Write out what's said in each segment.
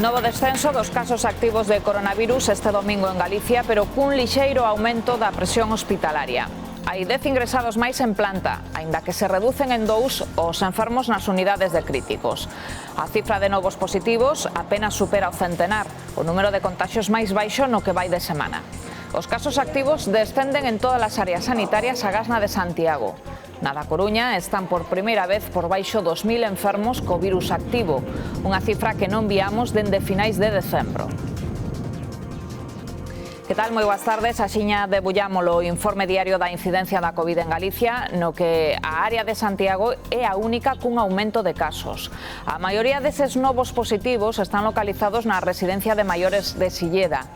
Novo descenso dos casos activos de coronavirus este domingo en Galicia, pero cun lixeiro aumento da presión hospitalaria. Hai 10 ingresados máis en planta, aínda que se reducen en 2 os enfermos nas unidades de críticos. A cifra de novos positivos apenas supera o centenar, o número de contaxios máis baixo no que vai de semana. Os casos activos descenden en todas as áreas sanitarias agás na de Santiago. Na da Coruña están por primeira vez por baixo 2.000 enfermos co virus activo, unha cifra que non viamos dende finais de decembro. Que tal? Moi boas tardes. Axiña debullámolo o informe diario da incidencia da Covid en Galicia, no que a área de Santiago é a única cun aumento de casos. A maioría deses novos positivos están localizados na residencia de maiores de Silleda.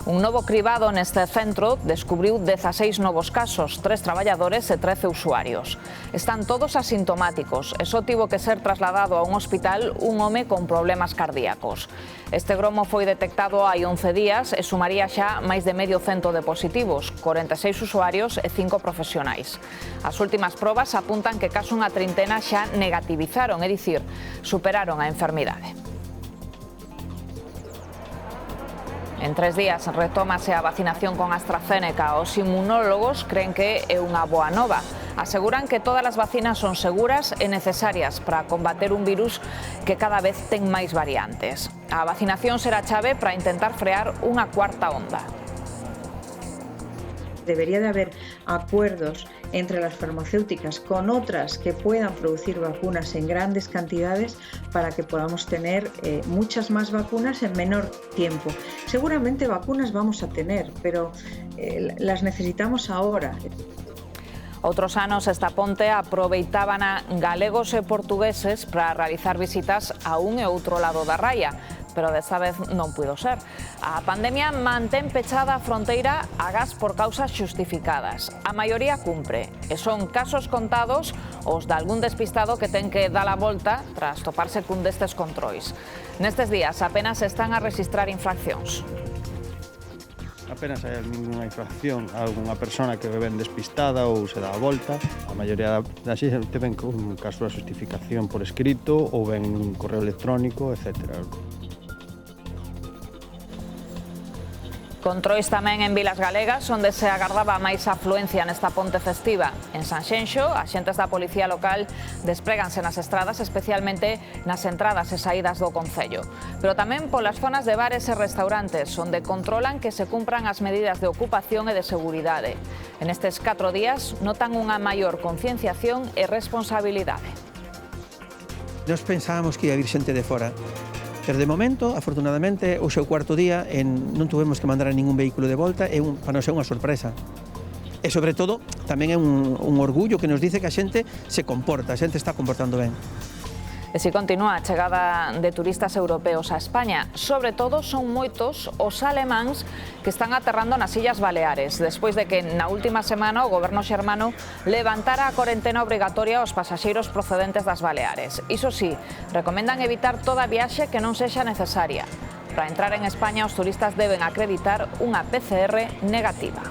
Un novo cribado neste centro descubriu 16 novos casos, 3 traballadores e 13 usuarios. Están todos asintomáticos e só tivo que ser trasladado a un hospital un home con problemas cardíacos. Este gromo foi detectado hai 11 días e sumaría xa máis de medio cento de positivos, 46 usuarios e 5 profesionais. As últimas probas apuntan que case unha trintena xa negativizaron, é dicir, superaron a enfermidade. En 3 días retómase a vacinación con AstraZeneca. Os inmunólogos creen que é unha boa nova. Aseguran que todas as vacinas son seguras e necesarias para combater un virus que cada vez ten máis variantes. A vacinación será chave para intentar frear unha cuarta onda. Debería de haber acuerdos entre las farmacéuticas con otras que puedan producir vacunas en grandes cantidades para que podamos tener muchas más vacunas en menor tiempo. Seguramente vacunas vamos a tener, pero las necesitamos ahora. Outros anos esta ponte aproveitábana galegos e portugueses para realizar visitas a un e outro lado da raia, pero desta vez non puido ser. A pandemia mantén pechada a fronteira agás por causas xustificadas. A maioría cumpre e son casos contados os de algún despistado que ten que dar a volta tras toparse cun destes controis. Nestes días apenas están a registrar infraccións. Apenas hai ninguna infracción a algunha persona que ven despistada ou se dá a volta. A maioría da xente ven un caso de justificación por escrito ou ven un correo electrónico, etc. Controis tamén en vilas galegas, onde se agardaba máis afluencia nesta ponte festiva. En Sanxenxo, axentes da Policía Local despréganse nas estradas, especialmente nas entradas e saídas do concello. Pero tamén polas zonas de bares e restaurantes, onde controlan que se cumpran as medidas de ocupación e de seguridade. En estes 4 días notan unha maior concienciación e responsabilidade. Nos pensábamos que ia vir xente de fora. Pero de momento, afortunadamente, hoxe é o cuarto día e non tuvemos que mandar a ningún vehículo de volta, para nós é unha sorpresa. E, sobre todo, tamén é un orgullo que nos dice que a xente se comporta, a xente está comportando ben. E si continúa a chegada de turistas europeos a España, sobre todo son moitos os alemáns que están aterrando nas Illas Baleares, despois de que na última semana o goberno xermano levantara a corentena obrigatoria aos pasaxeiros procedentes das Baleares. Iso sí, recomendan evitar toda viaxe que non sexa necesaria. Para entrar en España, os turistas deben acreditar unha PCR negativa.